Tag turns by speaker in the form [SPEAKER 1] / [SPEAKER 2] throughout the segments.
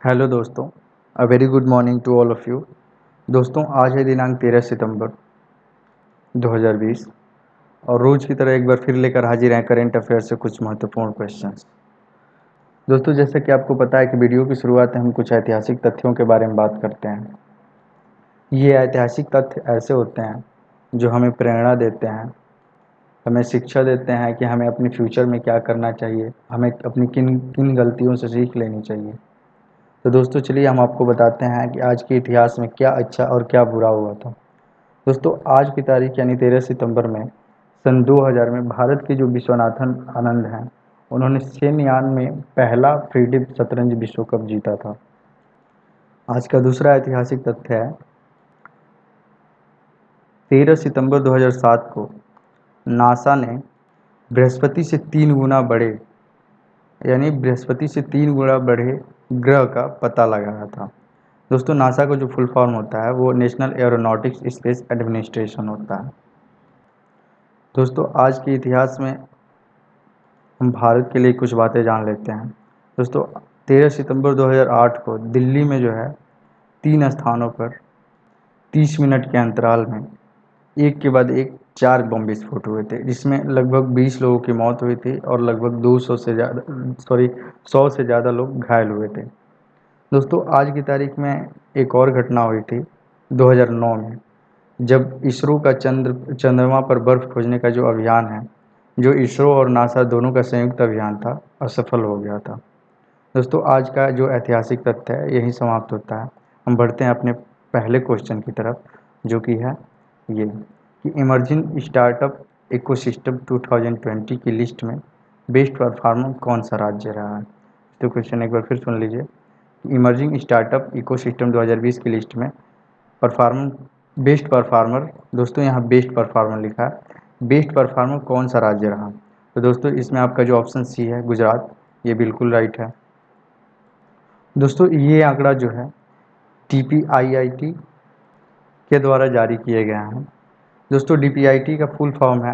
[SPEAKER 1] Hello दोस्तों, a very good morning to all of you. दोस्तों, आज है दिनांक 13 सितंबर 2020 और रोज़ की तरह एक बार फिर लेकर हाजिर हैं करंट अफेयर से कुछ महत्वपूर्ण क्वेश्चंस। दोस्तों, जैसा कि आपको पता है कि वीडियो की शुरुआत में हम कुछ ऐतिहासिक तथ्यों के बारे में बात करते हैं। ये ऐतिहासिक तथ्य ऐसे होते हैं जो हमें प्रेरणा देते हैं, हमें शिक्षा देते हैं कि हमें अपने फ्यूचर में क्या करना चाहिए, हमें अपनी किन किन गलतियों से सीख लेनी चाहिए। तो दोस्तों, चलिए हम आपको बताते हैं कि आज के इतिहास में क्या अच्छा और क्या बुरा हुआ था। दोस्तों, आज की तारीख यानी 13 सितंबर में सन 2000 में भारत के जो विश्वनाथन आनंद हैं, उन्होंने शेनयान में पहला फ्रीडे शतरंज विश्व कप जीता था। आज का दूसरा ऐतिहासिक तथ्य है 13 सितंबर 2007 को नासा ने बृहस्पति से 3 गुना बड़े यानी बृहस्पति से 3 गुना बड़े ग्रह का पता लगाया था। दोस्तों, नासा का जो फुल फॉर्म होता है वो नेशनल एरोनॉटिक्स स्पेस एडमिनिस्ट्रेशन होता है। दोस्तों, आज के इतिहास में हम भारत के लिए कुछ बातें जान लेते हैं। दोस्तों, 13 सितंबर 2008 को दिल्ली में जो है 3 स्थानों पर 30 मिनट के अंतराल में एक के बाद एक 4 बम विस्फोट हुए थे, जिसमें लगभग 20 लोगों की मौत हुई थी और लगभग 100 से ज़्यादा लोग घायल हुए थे। दोस्तों, आज की तारीख में एक और घटना हुई थी 2009 में, जब इसरो का चंद्रमा पर बर्फ़ खोजने का जो अभियान है, जो इसरो और नासा दोनों का संयुक्त अभियान था, असफल हो गया था। दोस्तों, आज का जो ऐतिहासिक तथ्य है यही समाप्त होता है। हम बढ़ते हैं अपने पहले क्वेश्चन की तरफ, जो कि है ये कि इमर्जिंग स्टार्टअप इकोसिस्टम 2020 की लिस्ट में बेस्ट परफॉर्मर कौन सा राज्य रहा है। तो क्वेश्चन एक बार फिर सुन लीजिए। इमर्जिंग स्टार्टअप इकोसिस्टम 2020 की लिस्ट में परफॉर्मर बेस्ट परफॉर्मर, दोस्तों यहाँ बेस्ट परफॉर्मर लिखा है, बेस्ट परफॉर्मर कौन सा राज्य रहा। तो दोस्तों, इसमें आपका जो ऑप्शन सी है गुजरात, ये बिल्कुल राइट है। दोस्तों, ये आंकड़ा जो है DPIIT के द्वारा जारी किए गए हैं। दोस्तों, DPIIT का फुल फॉर्म है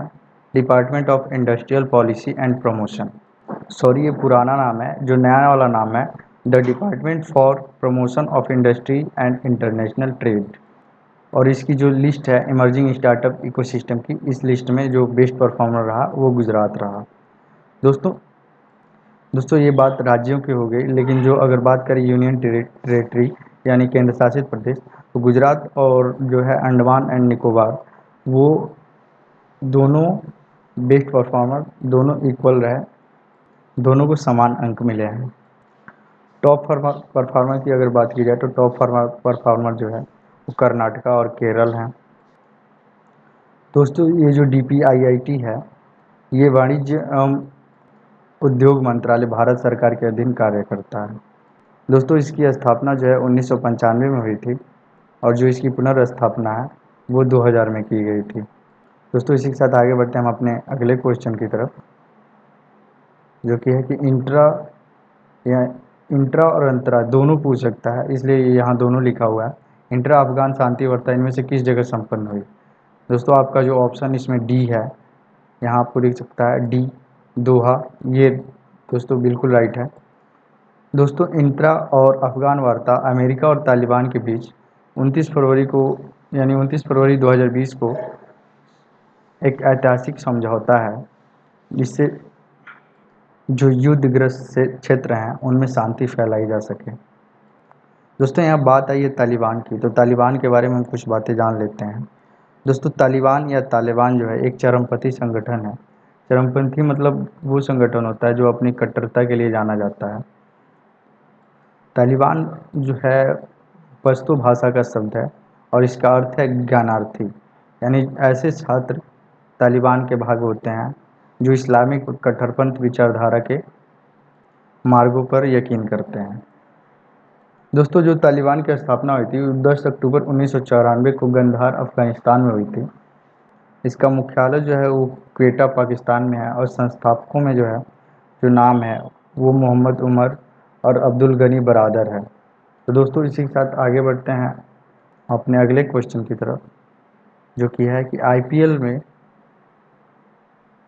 [SPEAKER 1] department of industrial policy and promotion. Sorry, ये पुराना नाम है, जो नया वाला नाम है the department for promotion of industry and international trade. और इसकी जो लिस्ट है इमर्जिंग स्टार्टअप इकोसिस्टम की, इस लिस्ट में जो बेस्ट परफॉर्मर रहा वो गुजरात रहा। दोस्तों दोस्तों ये बात राज्यों की हो गई, लेकिन जो अगर बात करें यूनियन टेरेटरी यानी केंद्र शासित प्रदेश, तो गुजरात और जो है अंडमान एंड निकोबार, वो दोनों बेस्ट परफॉर्मर, दोनों इक्वल रहे, दोनों को समान अंक मिले हैं। टॉप परफॉर्मर की अगर बात की जाए तो टॉप परफॉर्मर जो है वो कर्नाटका और केरल हैं। दोस्तों, ये जो DPIIT है, ये वाणिज्य एवं उद्योग मंत्रालय भारत सरकार के अधीन कार्य करता है। दोस्तों, इसकी स्थापना जो है 1995 में हुई थी और जो इसकी पुनर्स्थापना है वो 2000 में की गई थी। दोस्तों, इसी के साथ आगे बढ़ते हैं हम अपने अगले क्वेश्चन की तरफ, जो कि है कि या इंट्रा और अंतरा दोनों पूछ सकता है, इसलिए यहाँ दोनों लिखा हुआ है। इंट्रा अफगान शांति वार्ता इनमें से किस जगह संपन्न हुई। दोस्तों, आपका जो ऑप्शन इसमें डी है, यहाँ आपको दिख सकता है डी, दोहा, ये दोस्तों बिल्कुल राइट है। दोस्तों, इंट्रा और अफगान वार्ता अमेरिका और तालिबान के बीच 29 फरवरी को यानी 29 फरवरी 2020 को एक ऐतिहासिक समझौता है, जिससे जो युद्धग्रस्त से क्षेत्र हैं उनमें शांति फैलाई जा सके। दोस्तों, यहाँ बात आई है तालिबान की, तो तालिबान के बारे में हम कुछ बातें जान लेते हैं। दोस्तों, तालिबान या तालिबान जो है एक चरमपंथी संगठन है। चरमपंथी मतलब वो संगठन होता है जो अपनी कट्टरता के लिए जाना जाता है। तालिबान जो है पश्तो भाषा का शब्द है और इसका अर्थ है ज्ञानार्थी, यानी ऐसे छात्र तालिबान के भाग होते हैं जो इस्लामिक कट्टरपंथ विचारधारा के मार्गों पर यकीन करते हैं। दोस्तों, जो तालिबान की स्थापना हुई थी 10 अक्टूबर 1994 को गंधार अफगानिस्तान में हुई थी। इसका मुख्यालय जो है वो क्वेटा पाकिस्तान में है और संस्थापकों में जो है जो नाम है वो मोहम्मद उमर और अब्दुल गनी बरादर है। तो दोस्तों, इसी के साथ आगे बढ़ते हैं अपने अगले क्वेश्चन की तरफ, जो कि है कि IPL में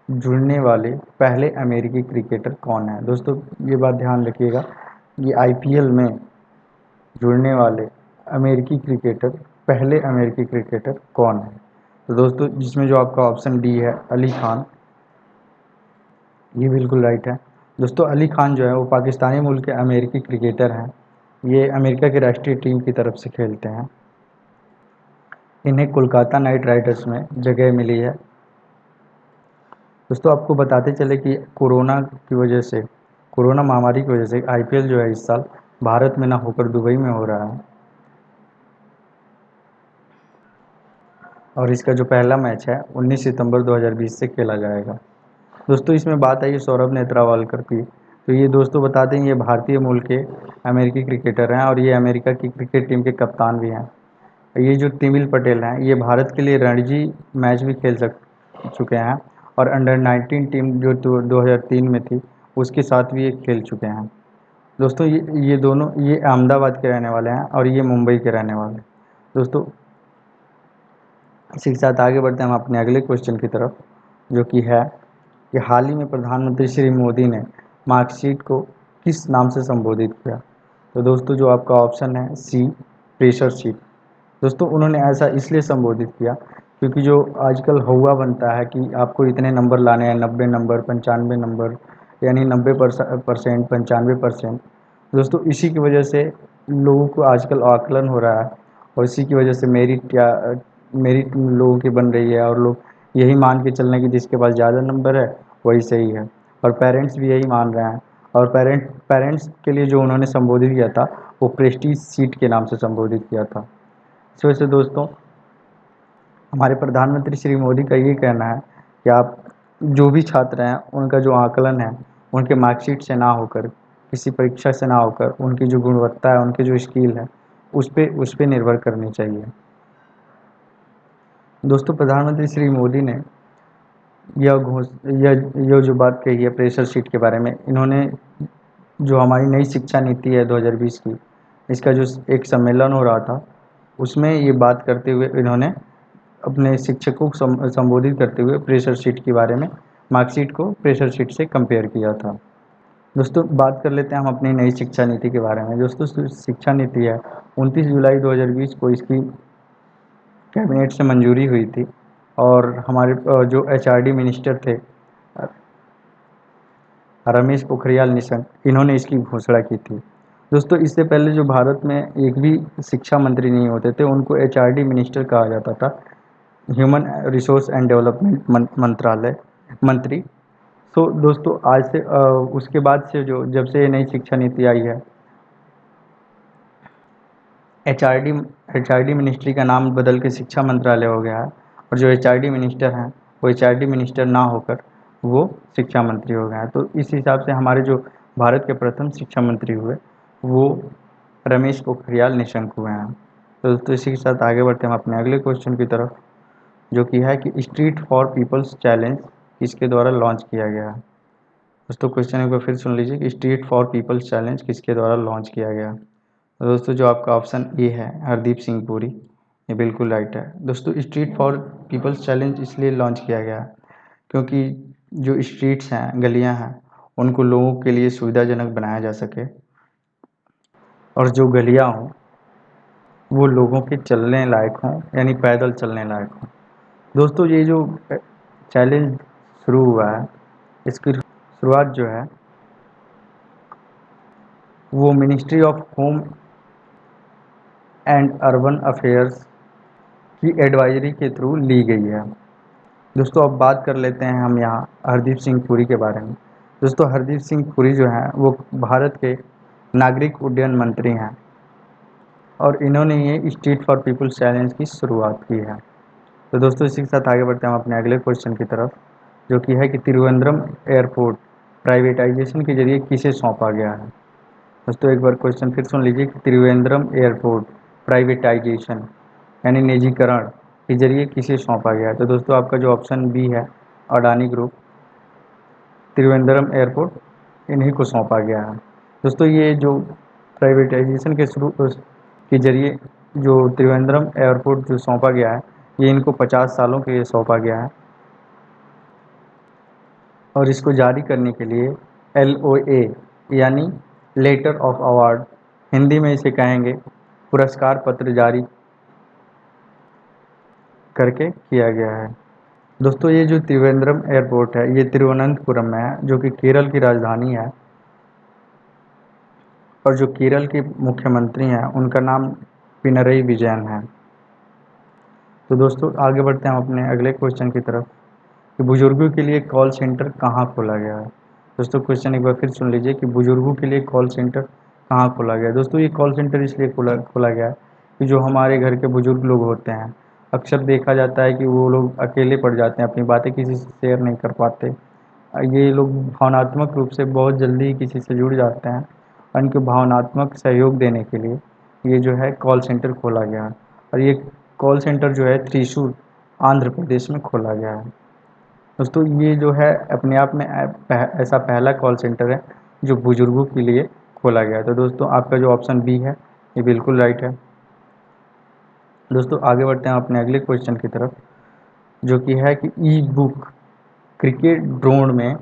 [SPEAKER 1] जुड़ने वाले पहले अमेरिकी क्रिकेटर कौन है। दोस्तों, ये बात ध्यान रखिएगा कि IPL में जुड़ने वाले अमेरिकी क्रिकेटर पहले अमेरिकी क्रिकेटर कौन है? तो दोस्तों जिसमें जो आपका ऑप्शन डी है अली खान, ये बिल्कुल राइट है। दोस्तों अली खान जो है वो पाकिस्तानी मूल के अमेरिकी क्रिकेटर हैं। ये अमेरिका की राष्ट्रीय टीम की तरफ से खेलते हैं। इन्हें कोलकाता नाइट राइडर्स में जगह मिली है। दोस्तों आपको बताते चले कि कोरोना महामारी की वजह से आईपीएल जो है इस साल भारत में ना होकर दुबई में हो रहा है, और इसका जो पहला मैच है 19 सितंबर 2020 से खेला जाएगा। दोस्तों इसमें बात आई सौरभ नेत्रावालकर की, तो ये दोस्तों बता दें ये भारतीय मूल के अमेरिकी क्रिकेटर हैं और ये अमेरिका की क्रिकेट टीम के कप्तान भी हैं। ये जो तिमिल पटेल हैं ये भारत के लिए रणजी मैच भी खेल चुके हैं, और अंडर 19 टीम जो 2003 में थी उसके साथ भी ये खेल चुके हैं। दोस्तों ये दोनों ये अहमदाबाद के रहने वाले हैं और ये मुंबई के रहने वाले हैं। दोस्तों इसी के साथ आगे बढ़ते हैं हम अपने अगले क्वेश्चन की तरफ, जो कि है कि हाल ही में प्रधानमंत्री श्री मोदी ने मार्कशीट को किस नाम से संबोधित किया? तो दोस्तों जो आपका ऑप्शन है सी, प्रेशर शीट। दोस्तों उन्होंने ऐसा इसलिए संबोधित किया क्योंकि जो आजकल हौवा बनता है कि आपको इतने नंबर लाने हैं, 90 नंबर, 95 नंबर, यानी 90% 95%। दोस्तों इसी की वजह से लोगों को आजकल आकलन हो रहा है, और इसी की वजह से मेरिट लोगों की बन रही है, और लोग यही मान के चल रहे हैं कि जिसके पास ज़्यादा नंबर है वही सही है, और पेरेंट्स भी यही मान रहे हैं। और पेरेंट्स के लिए जो उन्होंने संबोधित किया था वो प्रेस्टीज सीट के नाम से संबोधित किया था। इस वजह से दोस्तों हमारे प्रधानमंत्री श्री मोदी का ये कहना है कि आप जो भी छात्र हैं उनका जो आकलन है उनके मार्कशीट से ना होकर, किसी परीक्षा से ना होकर, उनकी जो गुणवत्ता है, उनकी जो स्किल है उस पे निर्भर करनी चाहिए। दोस्तों प्रधानमंत्री श्री मोदी ने यह घोष यह जो बात कही है प्रेशर शीट के बारे में, इन्होंने जो हमारी नई शिक्षा नीति है 2020 की, इसका जो एक सम्मेलन हो रहा था उसमें ये बात करते हुए इन्होंने अपने शिक्षकों को संबोधित करते हुए प्रेशर शीट के बारे में, मार्कशीट को प्रेशर शीट से कंपेयर किया था। दोस्तों बात कर लेते हैं हम अपनी नई शिक्षा नीति के बारे में। दोस्तों शिक्षा नीति है 29 जुलाई 2020 को इसकी कैबिनेट से मंजूरी हुई थी, और हमारे जो एचआरडी मिनिस्टर थे रमेश पोखरियाल निशंक, इन्होंने इसकी घोषणा की थी। दोस्तों इससे पहले जो भारत में एक भी शिक्षा मंत्री नहीं होते थे उनको एचआरडी मिनिस्टर कहा जाता था, ह्यूमन रिसोर्स एंड डेवलपमेंट मंत्रालय मंत्री। तो दोस्तों आज से उसके बाद से जो जब से ये नई शिक्षा नीति आई है, एचआरडी एचआरडी मिनिस्ट्री का नाम बदल के शिक्षा मंत्रालय हो गया है, और जो एचआरडी मिनिस्टर हैं वो एचआरडी मिनिस्टर ना होकर वो शिक्षा मंत्री हो गए हैं। तो इस हिसाब से हमारे जो भारत के प्रथम शिक्षा मंत्री हुए वो रमेश पोखरियाल निशंक हुए हैं। तो दोस्तों इसी के साथ आगे बढ़ते हैं हम अपने अगले क्वेश्चन की तरफ, जो कि है कि स्ट्रीट फॉर पीपल्स चैलेंज किसके द्वारा लॉन्च किया गया है? दोस्तों क्वेश्चन एक बार फिर सुन लीजिए कि स्ट्रीट फॉर पीपल्स चैलेंज किसके द्वारा लॉन्च किया गया? तो दोस्तों जो आपका ऑप्शन ए है हरदीप सिंह पुरी, ये बिल्कुल राइट है। दोस्तों स्ट्रीट फॉर पीपल्स चैलेंज इसलिए लॉन्च किया गया है क्योंकि जो स्ट्रीट्स हैं, गलियां हैं, उनको लोगों के लिए सुविधाजनक बनाया जा सके, और जो गलियां हों वो लोगों के चलने लायक हों, यानी पैदल चलने लायक हों। दोस्तों ये जो चैलेंज शुरू हुआ है इसकी शुरुआत जो है वो ministry of home and urban affairs की एडवाइजरी के थ्रू ली गई है। दोस्तों अब बात कर लेते हैं हम यहाँ हरदीप सिंह पुरी के बारे में। दोस्तों हरदीप सिंह पुरी जो हैं वो भारत के नागरिक उड्डयन मंत्री हैं, और इन्होंने ये स्ट्रीट फॉर पीपल्स चैलेंज की शुरुआत की है। तो दोस्तों इसी के साथ आगे बढ़ते हैं हम अपने अगले क्वेश्चन की तरफ, जो कि है कि तिरुवनंतपुरम एयरपोर्ट प्राइवेटाइजेशन के जरिए किसे सौंपा गया है? दोस्तों एक बार क्वेश्चन फिर सुन लीजिए कि त्रिवेंद्रम एयरपोर्ट प्राइवेटाइजेशन यानी निजीकरण के जरिए किसे सौंपा गया है? तो दोस्तों आपका जो ऑप्शन बी है अडानी ग्रुप, त्रिवेंद्रम एयरपोर्ट इन्हीं को सौंपा गया है। दोस्तों ये जो प्राइवेटाइजेशन के जरिए जो त्रिवेंद्रम एयरपोर्ट जो सौंपा गया है ये इनको 50 सालों के लिए सौंपा गया है, और इसको जारी करने के लिए LOA यानी लेटर ऑफ अवार्ड हिंदी में इसे कहेंगे पुरस्कार पत्र जारी करके किया गया है। दोस्तों ये जो त्रिवेंद्रम एयरपोर्ट है ये तिरुवनंतपुरम में है, जो कि केरल की राजधानी है। और जो केरल के मुख्यमंत्री हैं उनका नाम पिनरई विजयन है। तो दोस्तों आगे बढ़ते हैं हम अपने अगले क्वेश्चन की तरफ कि बुजुर्गों के लिए कॉल सेंटर कहाँ खोला गया है। दोस्तों क्वेश्चन एक बार फिर सुन लीजिए कि बुजुर्गों के लिए कॉल सेंटर कहाँ खोला गया है। दोस्तों ये कॉल सेंटर इसलिए खोला खोला गया है कि जो हमारे घर के बुजुर्ग लोग होते हैं, अक्सर देखा जाता है कि वो लोग अकेले पड़ जाते हैं, अपनी बातें किसी से शेयर नहीं कर पाते। ये लोग भावनात्मक रूप से बहुत जल्दी किसी से जुड़ जाते हैं और इनको भावनात्मक सहयोग देने के लिए ये जो है कॉल सेंटर खोला गया है। और ये कॉल सेंटर जो है त्रिशूर आंध्र प्रदेश में खोला गया है। दोस्तों ये जो है अपने आप में ऐसा पहला कॉल सेंटर है जो बुजुर्गों के लिए खोला गया है। तो दोस्तों आपका जो ऑप्शन बी है ये बिल्कुल राइट है। दोस्तों आगे बढ़ते हैं अपने अगले क्वेश्चन की तरफ, जो कि है कि ई बुक क्रिकेट ड्रोन में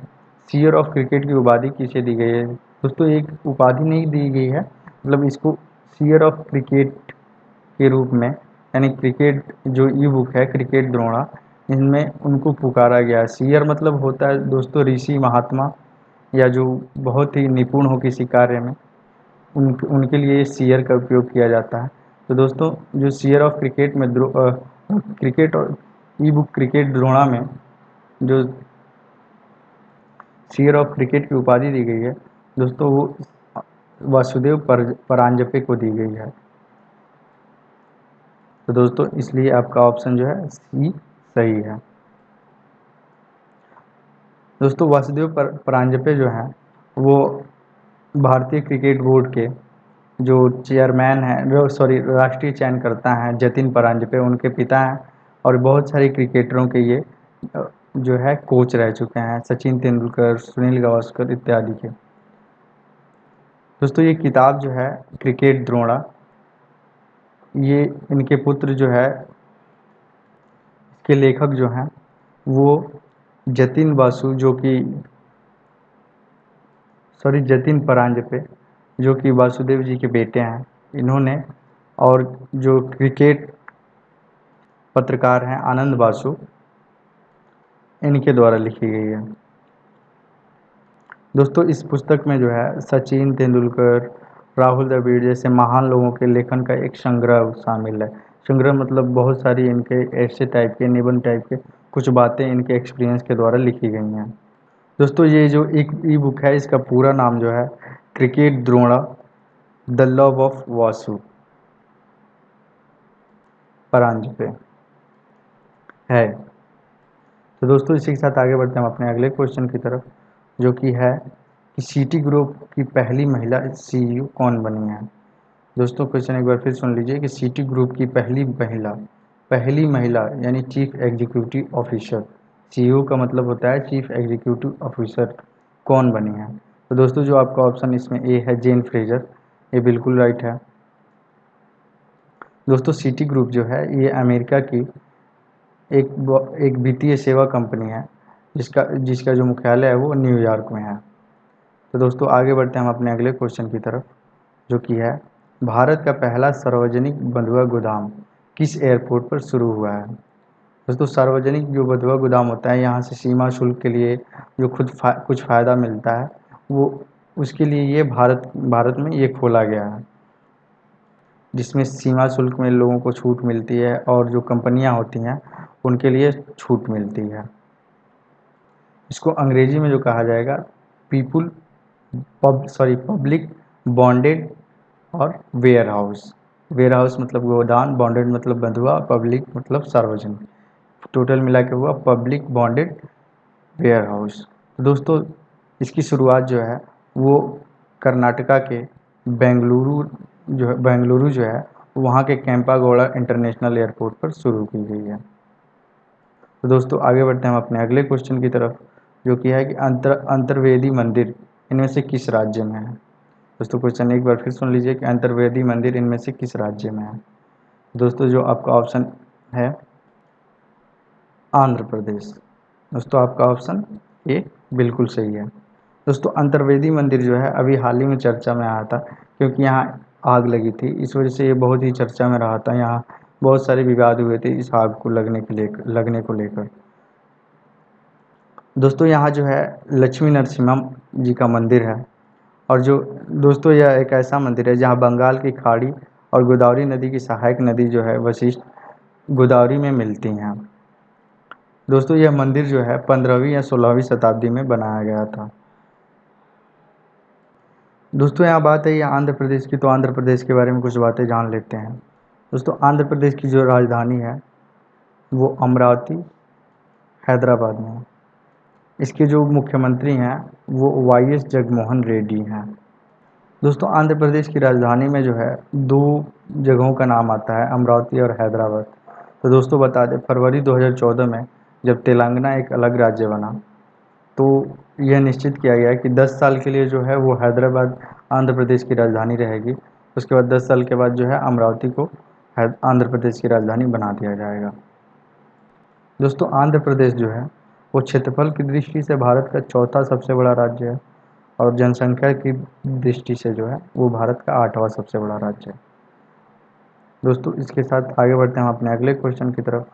[SPEAKER 1] सीयर ऑफ क्रिकेट की उपाधि किसे दी गई है। दोस्तों एक उपाधि नहीं दी गई है, मतलब इसको सीयर ऑफ क्रिकेट के रूप में, यानी क्रिकेट जो ई बुक है क्रिकेट द्रोणा, इनमें उनको पुकारा गया है। सीयर मतलब होता है दोस्तों ऋषि महात्मा या जो बहुत ही निपुण हो किसी कार्य में, उनके लिए सीयर का उपयोग किया जाता है। तो दोस्तों जो सीयर ऑफ क्रिकेट में क्रिकेट और ई बुक क्रिकेट द्रोणा में जो सीयर ऑफ क्रिकेट की उपाधि दी गई है दोस्तों, वो वासुदेव परांजपे को दी गई है। तो दोस्तों इसलिए आपका ऑप्शन जो है सी सही है। दोस्तों वासुदेव परांजपे जो हैं वो भारतीय क्रिकेट बोर्ड के जो चेयरमैन हैं, जो सॉरी राष्ट्रीय चयनकर्ता हैं जतिन परांजपे, उनके पिता हैं। और बहुत सारे क्रिकेटरों के ये जो है कोच रह चुके हैं, सचिन तेंदुलकर, सुनील गावस्कर इत्यादि के। दोस्तों ये किताब जो है क्रिकेट द्रोणा, ये इनके पुत्र जो है, इसके लेखक जो हैं वो जतिन बासु जो कि सॉरी जतिन परांजपे जो कि वासुदेव जी के बेटे हैं, इन्होंने, और जो क्रिकेट पत्रकार हैं आनंद बासु, इनके द्वारा लिखी गई है। दोस्तों इस पुस्तक में जो है सचिन तेंदुलकर, राहुल द्रविड़ जैसे महान लोगों के लेखन का एक संग्रह शामिल है। संग्रह मतलब बहुत सारी इनके ऐसे टाइप के निबंध टाइप के कुछ बातें इनके एक्सपीरियंस के द्वारा लिखी गई हैं। दोस्तों ये जो एक ई बुक है इसका पूरा नाम जो है cricket Drona the love of Vasu Paranjape है। तो दोस्तों इसी के साथ आगे बढ़ते हैं हम अपने अगले क्वेश्चन की तरफ, जो कि है कि सिटी ग्रुप की पहली महिला सीईओ कौन बनी है। दोस्तों क्वेश्चन एक बार फिर सुन लीजिए कि सिटी ग्रुप की पहली महिला यानी चीफ एग्जीक्यूटिव ऑफिसर, सीईओ का मतलब होता है चीफ एग्जीक्यूटिव ऑफिसर, कौन बनी है। तो दोस्तों जो आपका ऑप्शन इसमें ए है जेन फ्रेजर, ये बिल्कुल राइट है। दोस्तों सिटी ग्रुप जो है ये अमेरिका की एक वित्तीय सेवा कंपनी है जिसका जिसका जो मुख्यालय है वो न्यूयॉर्क में है। तो दोस्तों आगे बढ़ते हैं हम अपने अगले क्वेश्चन की तरफ, जो कि है भारत का पहला सार्वजनिक बंधुआ गोदाम किस एयरपोर्ट पर शुरू हुआ है। दोस्तों सार्वजनिक जो बंधुआ गोदाम होता है, यहाँ से सीमा शुल्क के लिए जो कुछ फ़ायदा मिलता है, वो उसके लिए ये भारत में ये खोला गया है, जिसमें सीमा शुल्क में लोगों को छूट मिलती है और जो कंपनियां होती हैं उनके लिए छूट मिलती है। इसको अंग्रेजी में जो कहा जाएगा पीपुल पब्लिक बॉन्डेड और वेयर हाउस। वेयर हाउस मतलब गोदाम, बॉन्डेड मतलब बंधुआ, पब्लिक मतलब सार्वजनिक, टोटल मिला के हुआ पब्लिक बॉन्डेड वेयर हाउस। तो दोस्तों इसकी शुरुआत जो है वो कर्नाटका के बेंगलुरु जो है वहाँ के कैंपागौड़ा इंटरनेशनल एयरपोर्ट पर शुरू की गई है। तो दोस्तों आगे बढ़ते हैं हम अपने अगले क्वेश्चन की तरफ, जो कि है कि अंतर्वेदी मंदिर इनमें से किस राज्य में है। दोस्तों क्वेश्चन एक बार फिर सुन लीजिए कि अंतर्वेदी मंदिर इनमें से किस राज्य में है। दोस्तों जो आपका ऑप्शन है आंध्र प्रदेश। दोस्तों आपका ऑप्शन ए बिल्कुल सही है। दोस्तों अंतर्वेदी मंदिर जो है अभी हाल ही में चर्चा में आया था, क्योंकि यहाँ आग लगी थी। इस वजह से ये बहुत ही चर्चा में रहा था। यहाँ बहुत सारे विवाद हुए थे इस आग को लगने को लेकर। दोस्तों यहाँ जो है लक्ष्मी नरसिम्हा जी का मंदिर है। और जो दोस्तों यह एक ऐसा मंदिर है जहाँ बंगाल की खाड़ी और गोदावरी नदी की सहायक नदी जो है वशिष्ठ गोदावरी में मिलती हैं। दोस्तों यह मंदिर जो है 15वीं या 16वीं शताब्दी में बनाया गया था। दोस्तों यहाँ बात है ये आंध्र प्रदेश की, तो आंध्र प्रदेश के बारे में कुछ बातें जान लेते हैं। दोस्तों आंध्र प्रदेश की जो राजधानी है वो अमरावती हैदराबाद में है। इसके जो मुख्यमंत्री हैं वो वाई एस जगनमोहन रेड्डी हैं। दोस्तों आंध्र प्रदेश की राजधानी में जो है दो जगहों का नाम आता है, अमरावती और हैदराबाद। तो दोस्तों बता दें फरवरी 2014 में जब तेलंगाना एक अलग राज्य बना तो यह निश्चित किया गया कि 10 साल के लिए जो है वो हैदराबाद आंध्र प्रदेश की राजधानी रहेगी। उसके बाद 10 साल के बाद जो है अमरावती को आंध्र प्रदेश की राजधानी बना दिया जाएगा। दोस्तों आंध्र प्रदेश जो है वो क्षेत्रफल की दृष्टि से भारत का चौथा सबसे बड़ा राज्य है और जनसंख्या की दृष्टि से जो है वो भारत का 8वां सबसे बड़ा राज्य है। दोस्तों इसके साथ आगे बढ़ते हैं हम अपने अगले क्वेश्चन की तरफ,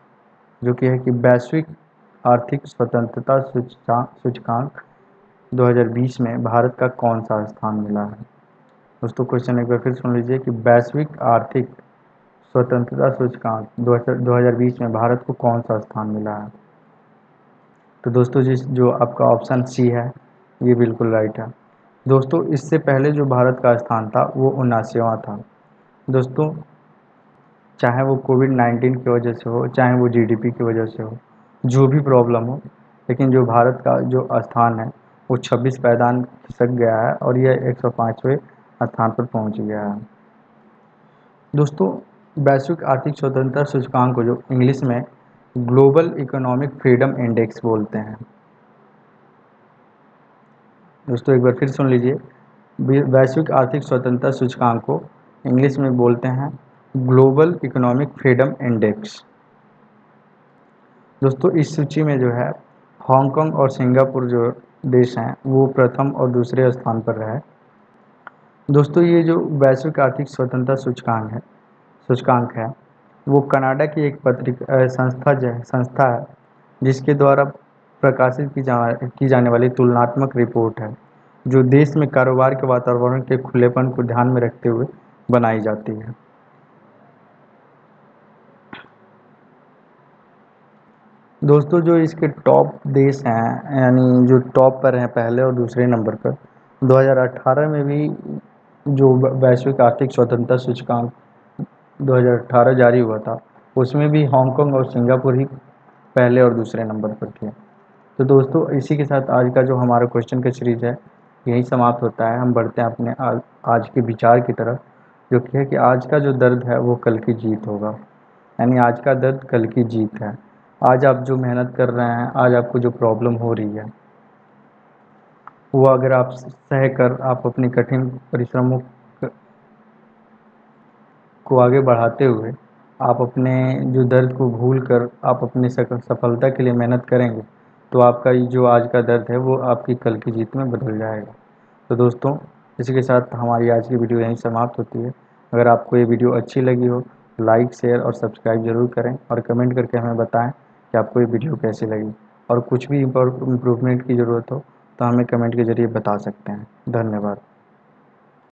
[SPEAKER 1] जो कि है कि वैश्विक आर्थिक स्वतंत्रता सूचकांक 2020 में भारत का कौन सा स्थान मिला है। दोस्तों क्वेश्चन एक बार फिर सुन लीजिए कि वैश्विक आर्थिक स्वतंत्रता सूचकांक 2020 में भारत को कौन सा स्थान मिला है। तो दोस्तों जो आपका ऑप्शन सी है ये बिल्कुल राइट है। दोस्तों इससे पहले जो भारत का स्थान था वो 79वां था। दोस्तों चाहे वो कोविड-19 की वजह से हो, चाहे वो जीडीपी की वजह से हो, जो भी प्रॉब्लम हो, लेकिन जो भारत का जो स्थान है वो 26 पायदान खिसक गया है और यह 105वें स्थान पर पहुंच गया है। दोस्तों वैश्विक आर्थिक स्वतंत्रता सूचकांक को जो इंग्लिश में ग्लोबल इकोनॉमिक फ्रीडम इंडेक्स बोलते हैं। दोस्तों एक बार फिर सुन लीजिए, वैश्विक आर्थिक स्वतंत्रता सूचकांक को इंग्लिश में बोलते हैं ग्लोबल इकोनॉमिक फ्रीडम इंडेक्स। दोस्तों इस सूची में जो है हांगकांग और सिंगापुर जो देश हैं वो प्रथम और दूसरे स्थान पर रहे। दोस्तों ये जो वैश्विक आर्थिक स्वतंत्रता सूचकांक है वो कनाडा की एक संस्था है जिसके द्वारा प्रकाशित की जाने वाली तुलनात्मक रिपोर्ट है जो देश में कारोबार के वातावरण के खुलेपन को ध्यान में रखते हुए बनाई जाती है। दोस्तों जो इसके टॉप देश हैं यानी जो टॉप पर हैं पहले और दूसरे नंबर पर, 2018 में भी जो वैश्विक आर्थिक स्वतंत्रता सूचकांक 2018 जारी हुआ था उसमें भी हांगकांग और सिंगापुर ही पहले और दूसरे नंबर पर थे। तो दोस्तों इसी के साथ आज का जो हमारा क्वेश्चन का सीरीज है यही समाप्त होता है। हम बढ़ते हैं अपने आज के विचार की तरफ, जो कि है कि आज का जो दर्द है वो कल की जीत होगा। यानी आज का दर्द कल की जीत है। आज आप जो मेहनत कर रहे हैं, आज आपको जो प्रॉब्लम हो रही है वो अगर आप सह कर आप अपनी कठिन परिश्रमों को आगे बढ़ाते हुए आप अपने जो दर्द को भूल कर आप अपनी सफलता के लिए मेहनत करेंगे तो आपका ये जो आज का दर्द है वो आपकी कल की जीत में बदल जाएगा। तो दोस्तों इसी के साथ हमारी आज की वीडियो यहीं समाप्त होती है। अगर आपको ये वीडियो अच्छी लगी हो तो लाइक शेयर और सब्सक्राइब ज़रूर करें और कमेंट करके हमें बताएं कि आपको ये वीडियो कैसी लगी। और कुछ भी इम्प्रूवमेंट की ज़रूरत हो तो हमें कमेंट के ज़रिए बता सकते हैं। धन्यवाद।